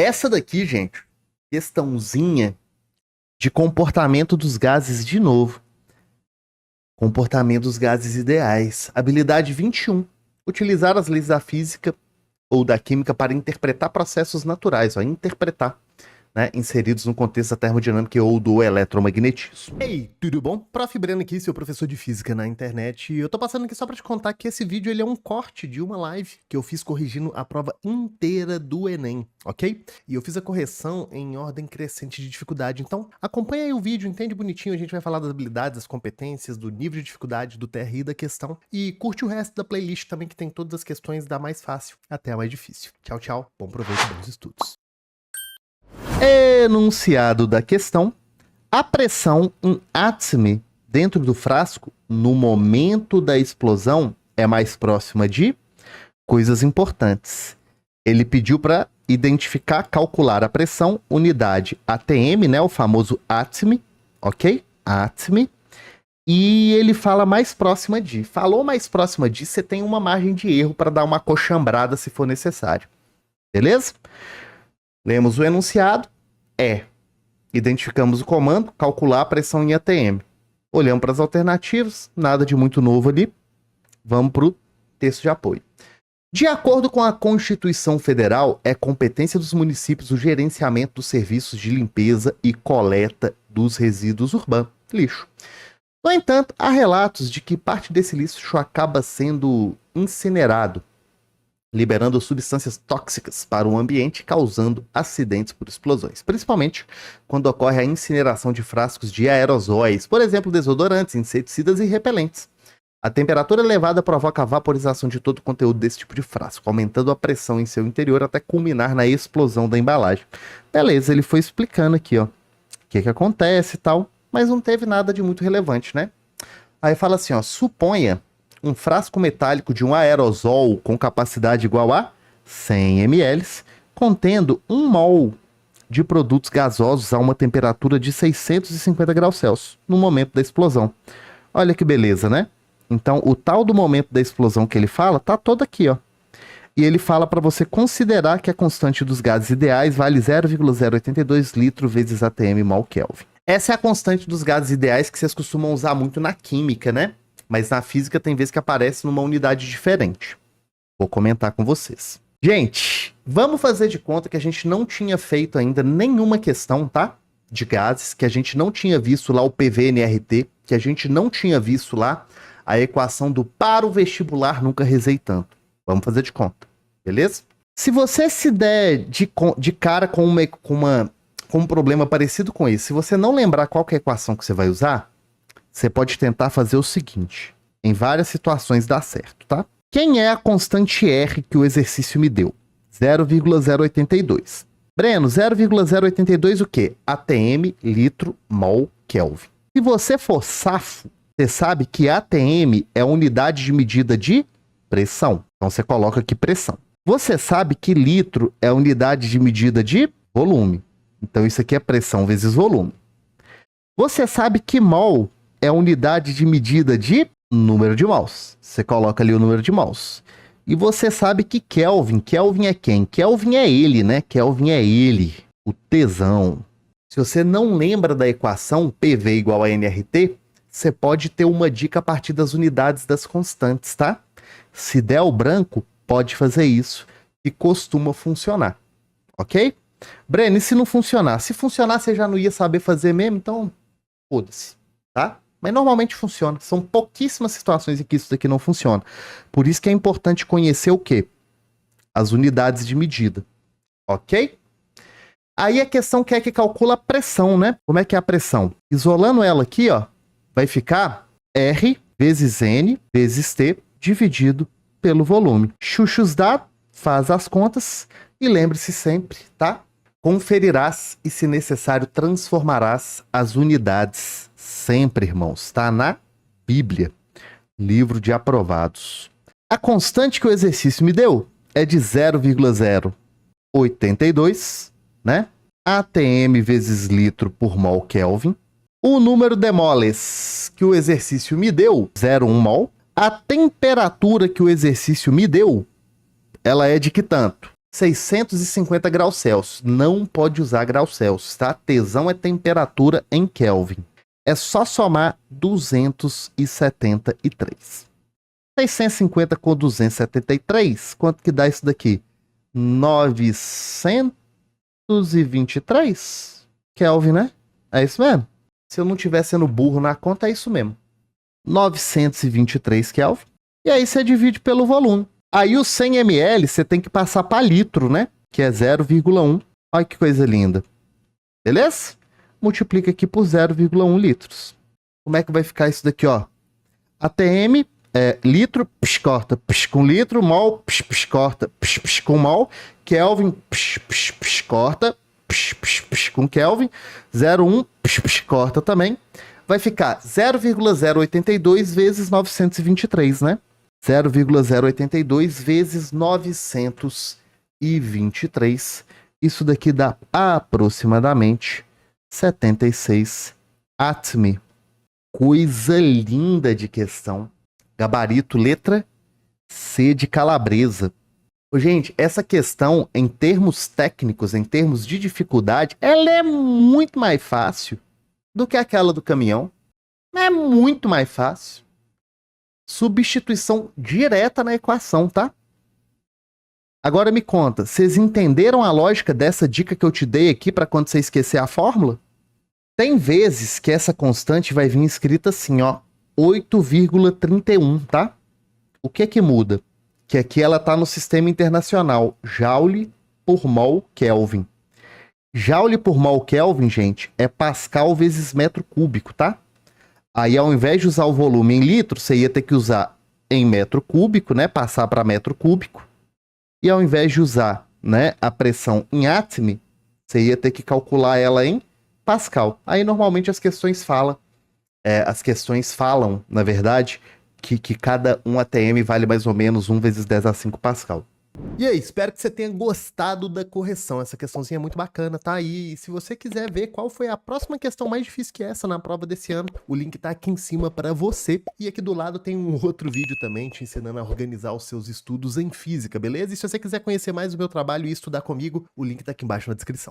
Essa daqui, gente, questãozinha de comportamento dos gases de novo. Comportamento dos gases ideais. Habilidade 21. Utilizar as leis da física ou da química para interpretar processos naturais. Ó, interpretar. Né, inseridos no contexto da termodinâmica ou do eletromagnetismo. Ei, tudo bom? Prof. Breno aqui, seu professor de física na internet. E eu tô passando aqui só pra te contar que esse vídeo ele é um corte de uma live que eu fiz corrigindo a prova inteira do Enem, ok? E eu fiz a correção em ordem crescente de dificuldade. Então, acompanha aí o vídeo, entende bonitinho. A gente vai falar das habilidades, das competências, do nível de dificuldade, do TRI da questão. E curte o resto da playlist também, que tem todas as questões da mais fácil até a mais difícil. Tchau, tchau. Bom proveito e bons estudos. Enunciado da questão: a pressão em atme dentro do frasco no momento da explosão é mais próxima de coisas importantes. Ele pediu para identificar, calcular a pressão, unidade ATM, né, o famoso atme, ok? Atme. E ele fala mais próxima de. Falou mais próxima de, você tem uma margem de erro para dar uma coxambrada se for necessário. Beleza? Lemos o enunciado. Identificamos o comando, calcular a pressão em ATM. Olhamos para as alternativas, nada de muito novo ali. Vamos para o texto de apoio. De acordo com a Constituição Federal, é competência dos municípios o gerenciamento dos serviços de limpeza e coleta dos resíduos urbanos, lixo. No entanto, há relatos de que parte desse lixo acaba sendo incinerado, liberando substâncias tóxicas para o ambiente, causando acidentes por explosões, principalmente quando ocorre a incineração de frascos de aerosóis, por exemplo, desodorantes, inseticidas e repelentes. A temperatura elevada provoca a vaporização de todo o conteúdo desse tipo de frasco, aumentando a pressão em seu interior até culminar na explosão da embalagem. Beleza, ele foi explicando aqui, ó, o que acontece e tal, mas não teve nada de muito relevante, né? Aí fala assim, ó, suponha um frasco metálico de um aerosol com capacidade igual a 100 ml, contendo 1 mol de produtos gasosos a uma temperatura de 650 graus Celsius, no momento da explosão. Olha que beleza, né? Então, o tal do momento da explosão que ele fala, tá todo aqui, ó. E ele fala para você considerar que a constante dos gases ideais vale 0,082 litro vezes ATM mol Kelvin. Essa é a constante dos gases ideais que vocês costumam usar muito na química, né? Mas na física tem vezes que aparece numa unidade diferente. Vou comentar com vocês. Gente, vamos fazer de conta que a gente não tinha feito ainda nenhuma questão, tá? De gases, que a gente não tinha visto lá o PV-NRT, que a gente não tinha visto lá a equação do para o vestibular nunca rezei tanto. Vamos fazer de conta, beleza? Se você se der de cara com um problema parecido com esse, se você não lembrar qual que é a equação que você vai usar, você pode tentar fazer o seguinte. Em várias situações dá certo, tá? Quem é a constante R que o exercício me deu? 0,082. Breno, 0,082 o quê? ATM, litro, mol, Kelvin. Se você for safo, você sabe que ATM é a unidade de medida de pressão. Então você coloca aqui pressão. Você sabe que litro é a unidade de medida de volume. Então isso aqui é pressão vezes volume. Você sabe que mol é a unidade de medida de número de mols. Você coloca ali o número de mols. E você sabe que Kelvin é quem? Kelvin é ele, né? Kelvin é ele, o tesão. Se você não lembra da equação PV igual a nRT, você pode ter uma dica a partir das unidades das constantes, tá? Se der o branco, pode fazer isso, e costuma funcionar, ok? Breno, e se não funcionar? Se funcionar, você já não ia saber fazer mesmo, então foda-se, tá? Mas normalmente funciona. São pouquíssimas situações em que isso daqui não funciona. Por isso que é importante conhecer o quê? As unidades de medida. Ok? Aí a questão que é que calcula a pressão, né? Como é que é a pressão? Isolando ela aqui, ó, vai ficar R vezes N vezes T dividido pelo volume. Xuxa os dados, faz as contas e lembre-se sempre, tá? Conferirás e, se necessário, transformarás as unidades. Sempre, irmãos, está na Bíblia, livro de aprovados. A constante que o exercício me deu é de 0,082, né? ATM vezes litro por mol Kelvin. O número de moles que o exercício me deu, 0,1 mol. A temperatura que o exercício me deu, ela é de que tanto? 650 graus Celsius. Não pode usar graus Celsius, tá? Tesão é temperatura em Kelvin. É só somar 273. 650 com 273, quanto que dá isso daqui? 923 Kelvin, né? É isso mesmo. Se eu não estiver sendo burro na conta, é isso mesmo. 923 Kelvin. E aí você divide pelo volume. Aí o 100 ml você tem que passar para litro, né? Que é 0,1. Olha que coisa linda. Beleza? Multiplica aqui por 0,1 litros. Como é que vai ficar isso daqui, ó? ATM é litro, corta, com litro, mol, corta, com mol, Kelvin, corta, com Kelvin, 0,1, corta também. Vai ficar 0,082 vezes 923, né? 0,082 vezes 923. Isso daqui dá aproximadamente 76 atm. Coisa linda de questão. Gabarito, letra C de calabresa. Gente, essa questão, em termos técnicos, em termos de dificuldade, ela é muito mais fácil do que aquela do caminhão. É muito mais fácil. Substituição direta na equação, tá? Agora me conta, vocês entenderam a lógica dessa dica que eu te dei aqui para quando você esquecer a fórmula? Tem vezes que essa constante vai vir escrita assim, ó, 8,31, tá? O que é que muda? Que aqui ela tá no sistema internacional, Joule por mol Kelvin. Joule por mol Kelvin, gente, é Pascal vezes metro cúbico, tá? Aí ao invés de usar o volume em litro, você ia ter que usar em metro cúbico, né? Passar para metro cúbico. E ao invés de usar, né, a pressão em atm, você ia ter que calcular ela em Pascal. Aí normalmente as questões falam, na verdade, que cada 1 atm vale mais ou menos 1 vezes 10 a 5 Pascal. E aí, espero que você tenha gostado da correção. Essa questãozinha é muito bacana, tá aí. E se você quiser ver qual foi a próxima questão mais difícil que essa na prova desse ano, o link tá aqui em cima para você. E aqui do lado tem um outro vídeo também te ensinando a organizar os seus estudos em física, beleza? E se você quiser conhecer mais o meu trabalho e estudar comigo, o link tá aqui embaixo na descrição.